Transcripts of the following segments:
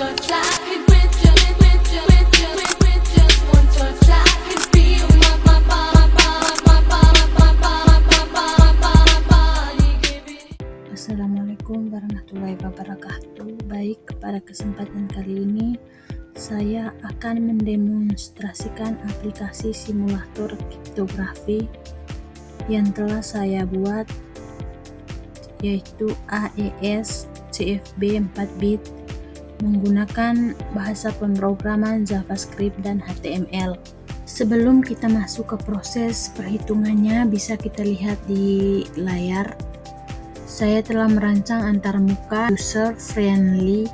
touch, I can with just one touch, I can feel my body giving. Assalamualaikum warahmatullahi wabarakatuh. Baik, pada kesempatan kali ini saya akan mendemonstrasikan aplikasi simulator kriptografi yang telah saya buat, yaitu AES CFB 4-bit menggunakan bahasa pemrograman JavaScript dan HTML. Sebelum kita masuk ke proses perhitungannya, bisa kita lihat di layar. Saya telah merancang antarmuka user friendly.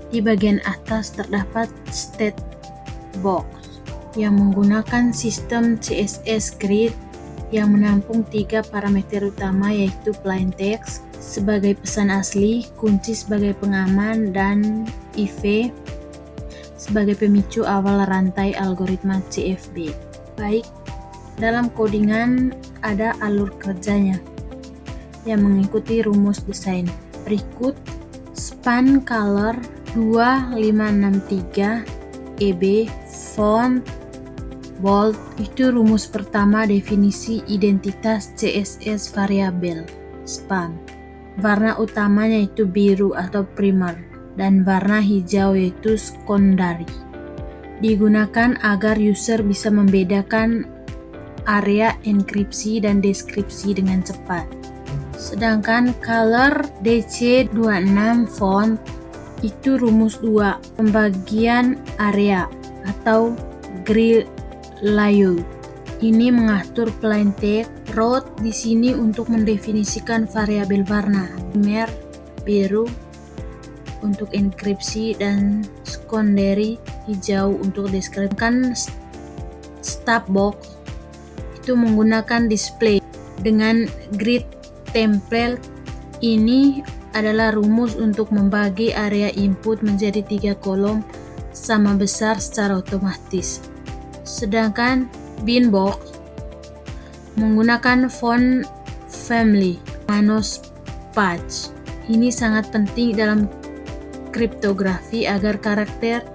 Di bagian atas terdapat state box yang menggunakan sistem CSS grid yang menampung 3 parameter utama, yaitu plain text sebagai pesan asli, kunci sebagai pengaman, dan if sebagai pemicu awal rantai algoritma CFB. Baik, dalam codingan ada alur kerjanya yang mengikuti rumus desain. Berikut span color 2563 EB, font bold. Itu rumus pertama definisi identitas CSS variabel span. Warna utamanya itu biru atau primer, dan warna hijau yaitu secondary. Digunakan agar user bisa membedakan area enkripsi dan deskripsi dengan cepat. Sedangkan color DC26 font itu rumus 2, pembagian area atau grid layout. Ini mengatur plain text. Root di sini untuk mendefinisikan variabel warna, primer biru untuk enkripsi, dan secondary hijau untuk deskripsi. Kan stop box itu menggunakan display dengan grid template. Ini adalah rumus untuk membagi area input menjadi 3 kolom sama besar secara otomatis. Sedangkan bin box menggunakan font family Manos Patch. Ini sangat penting dalam kriptografi agar karakter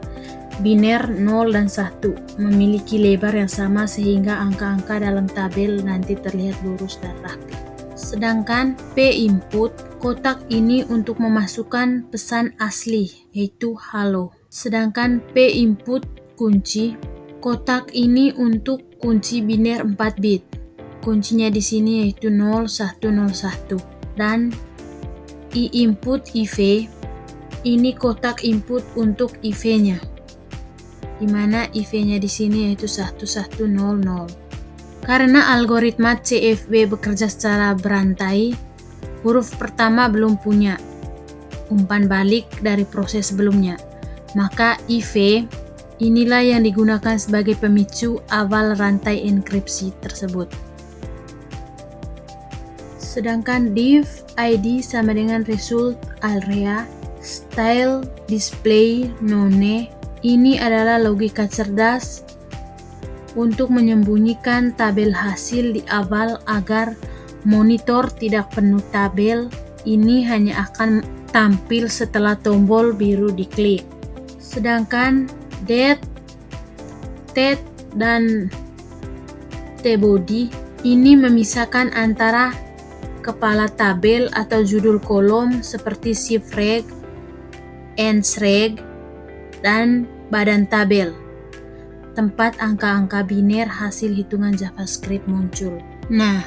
biner 0 dan 1 memiliki lebar yang sama sehingga angka-angka dalam tabel nanti terlihat lurus dan rapi. Sedangkan P input, kotak ini untuk memasukkan pesan asli yaitu halo. Sedangkan P input kunci, kotak ini untuk kunci biner 4 bit. Kuncinya di sini yaitu 0101. Dan I input IV, ini kotak input untuk IV-nya. Dimana IV-nya di sini yaitu 1100. Karena algoritma CFB bekerja secara berantai, huruf pertama belum punya umpan balik dari proses sebelumnya. Maka IV inilah yang digunakan sebagai pemicu awal rantai enkripsi tersebut. Sedangkan div ID sama dengan result area, style display none. Ini adalah logika cerdas untuk menyembunyikan tabel hasil di awal agar monitor tidak penuh tabel. Ini hanya akan tampil setelah tombol biru diklik. Sedangkan date, dan tbody ini memisahkan antara kepala tabel atau judul kolom seperti shift reg, end reg, dan badan tabel, tempat angka-angka biner hasil hitungan JavaScript muncul. Nah,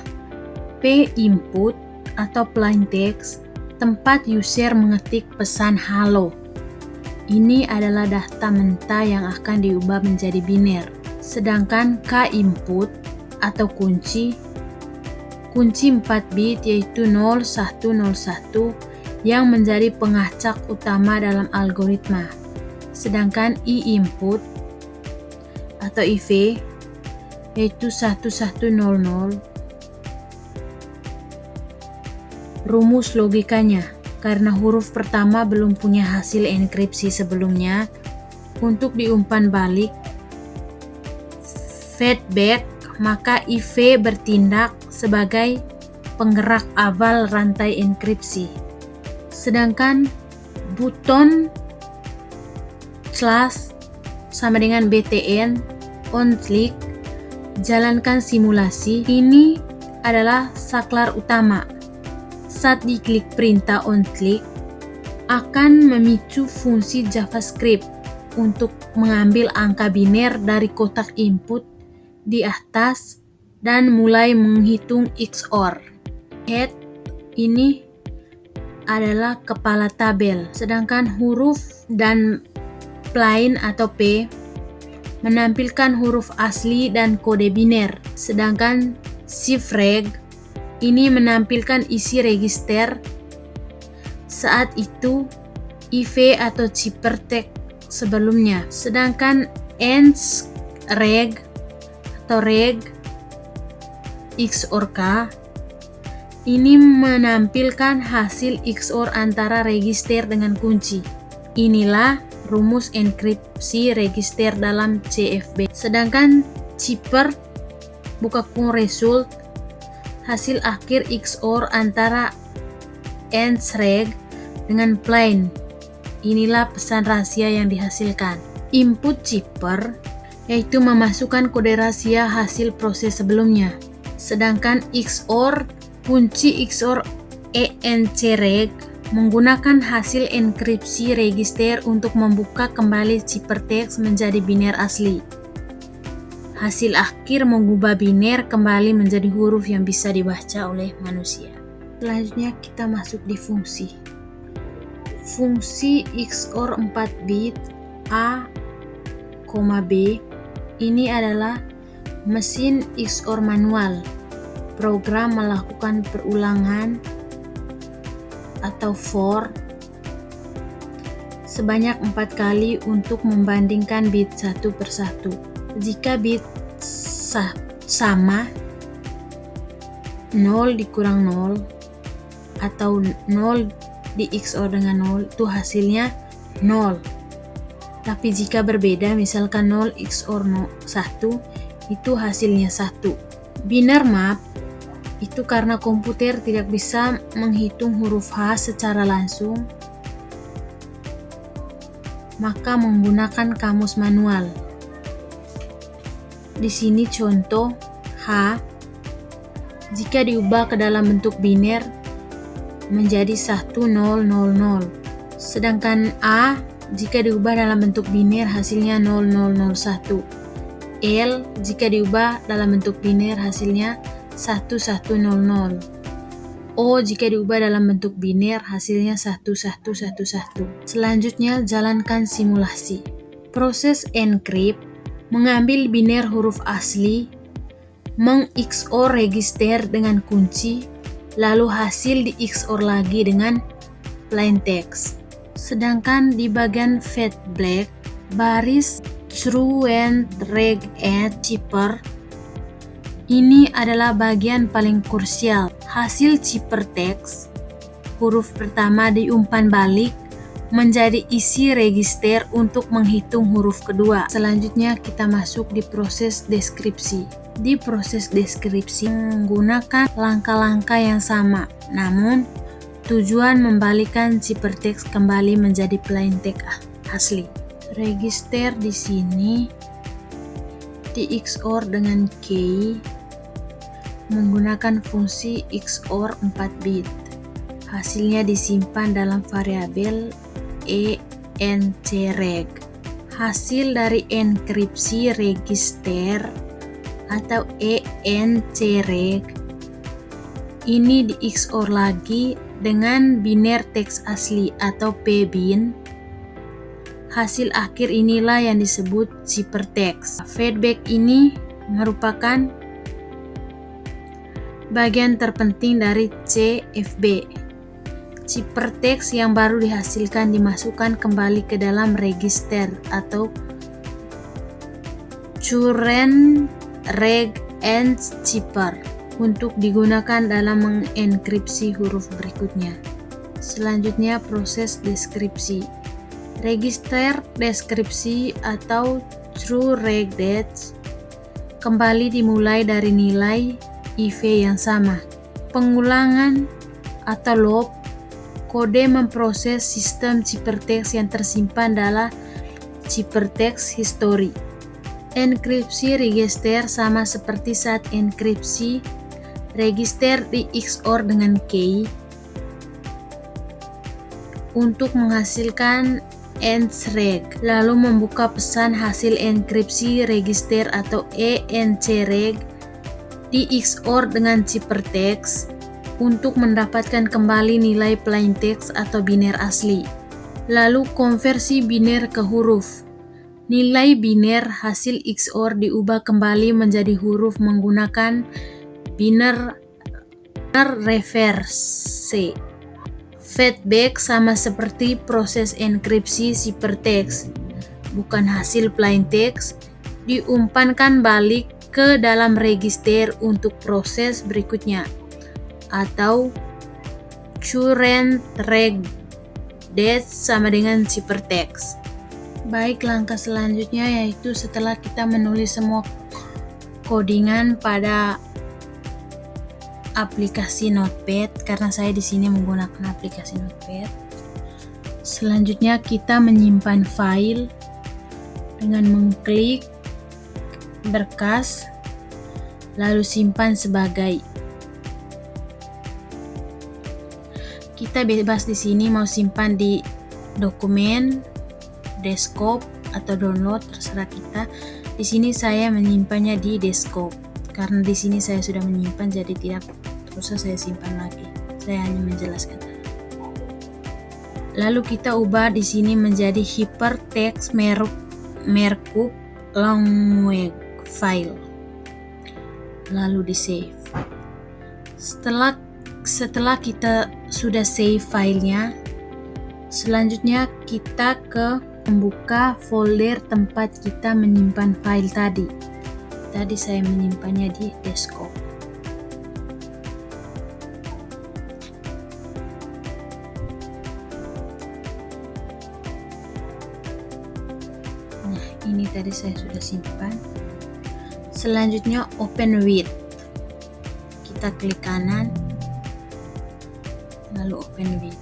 P input atau plain text, tempat user mengetik pesan halo. Ini adalah data mentah yang akan diubah menjadi biner. Sedangkan K input atau kunci 4 bit yaitu 0101 yang menjadi pengacak utama dalam algoritma. Sedangkan I input atau IV yaitu 1100. Rumus logikanya, karena huruf pertama belum punya hasil enkripsi sebelumnya, untuk diumpan balik feedback, maka IV bertindak sebagai penggerak awal rantai enkripsi. Sedangkan button slash sama dengan btn on-click, jalankan simulasi. Ini adalah saklar utama. Saat diklik perintah on-click, akan memicu fungsi JavaScript untuk mengambil angka biner dari kotak input di atas dan mulai menghitung XOR. Head ini adalah kepala tabel, sedangkan huruf dan plain atau P menampilkan huruf asli dan kode biner, sedangkan cifreg ini menampilkan isi register. Saat itu IV atau ciphertext sebelumnya, sedangkan ends reg atau reg XOR K ini menampilkan hasil XOR antara register dengan kunci. Inilah rumus enkripsi register dalam CFB. Sedangkan cipher buka kurung result, hasil akhir XOR antara ends reg dengan plain. Inilah pesan rahasia yang dihasilkan. Input cipher yaitu memasukkan kode rahasia hasil proses sebelumnya. Sedangkan XOR kunci XOR encreg menggunakan hasil enkripsi register untuk membuka kembali ciphertext menjadi biner asli. Hasil akhir mengubah biner kembali menjadi huruf yang bisa dibaca oleh manusia. Selanjutnya kita masuk di fungsi. Fungsi XOR 4 bit A, B ini adalah mesin XOR manual. Program melakukan perulangan atau for sebanyak 4 kali untuk membandingkan bit satu persatu. Jika bit sama 0 dikurang 0 atau 0 di XOR dengan 0, itu hasilnya 0. Tapi jika berbeda, misalkan 0 XOR 1, itu hasilnya 1. Biner map itu karena komputer tidak bisa menghitung huruf H secara langsung, maka menggunakan kamus manual. Di sini contoh H, jika diubah ke dalam bentuk biner menjadi 1000, sedangkan A jika diubah dalam bentuk biner hasilnya 0001. L jika diubah dalam bentuk biner hasilnya 1100. O jika diubah dalam bentuk biner hasilnya 1111. Selanjutnya jalankan simulasi. Proses encrypt mengambil biner huruf asli, meng-XOR register dengan kunci, lalu hasil di XOR lagi dengan plain text. Sedangkan di bagian fade black, baris truant reg and cipher ini adalah bagian paling krusial. Hasil ciphertext huruf pertama diumpan balik menjadi isi register untuk menghitung huruf kedua. Selanjutnya kita masuk di proses deskripsi. Di proses deskripsi menggunakan langkah-langkah yang sama, namun tujuan membalikan ciphertext kembali menjadi plain text asli. Register di sini di XOR dengan key menggunakan fungsi XOR 4 bit. Hasilnya disimpan dalam variabel encreg. Hasil dari enkripsi register atau encreg ini di XOR lagi dengan biner teks asli atau pbin. Hasil akhir inilah yang disebut ciphertext. Feedback ini merupakan bagian terpenting dari CFB. Ciphertext yang baru dihasilkan dimasukkan kembali ke dalam register atau current reg and cipher untuk digunakan dalam mengenkripsi huruf berikutnya. Selanjutnya proses deskripsi. Register deskripsi atau trueRegDes kembali dimulai dari nilai IV yang sama. Pengulangan atau loop kode memproses sistem ciphertext yang tersimpan dalam ciphertext history. Enkripsi register sama seperti saat enkripsi register di XOR dengan key untuk menghasilkan ENCREG, lalu membuka pesan hasil enkripsi register atau ENCREG di XOR dengan ciphertext untuk mendapatkan kembali nilai plaintext atau biner asli. Lalu konversi biner ke huruf. Nilai biner hasil XOR diubah kembali menjadi huruf menggunakan biner reverse. Feedback sama seperti proses enkripsi ciphertext, bukan hasil plaintext, diumpankan balik ke dalam register untuk proses berikutnya, atau current regex sama dengan ciphertext. Baik, langkah selanjutnya yaitu setelah kita menulis semua codingan pada aplikasi Notepad, karena saya di sini menggunakan aplikasi Notepad. Selanjutnya kita menyimpan file dengan mengklik berkas, lalu simpan sebagai. Kita bebas di sini mau simpan di dokumen, desktop atau download, terserah kita. Di sini saya menyimpannya di desktop karena di sini saya sudah menyimpan, jadi tidak usah saya simpan lagi. Saya hanya menjelaskan. Lalu kita ubah di sini menjadi hypertext markup language file. Lalu di save. Setelah kita sudah save filenya, selanjutnya kita membuka folder tempat kita menyimpan file tadi. Tadi saya menyimpannya di desktop. Nah, ini tadi saya sudah simpan. Selanjutnya open with. Kita klik kanan, lalu open with.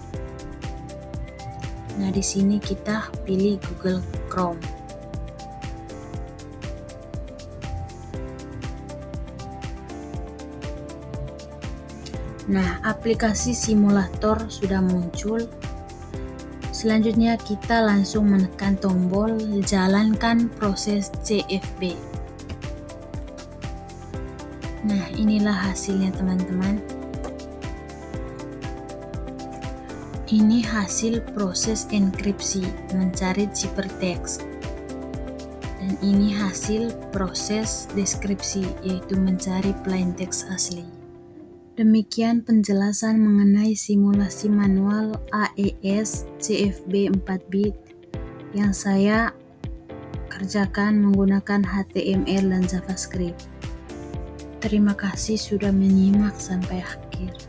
Nah, di sini kita pilih Google Chrome. Nah, aplikasi simulator sudah muncul. Selanjutnya kita langsung menekan tombol jalankan proses CFB. Nah, inilah hasilnya teman-teman. Ini hasil proses enkripsi mencari ciphertext. Dan ini hasil proses deskripsi, yaitu mencari plaintext asli. Demikian penjelasan mengenai simulasi manual AES CFB 4-bit yang saya kerjakan menggunakan HTML dan JavaScript. Terima kasih sudah menyimak sampai akhir.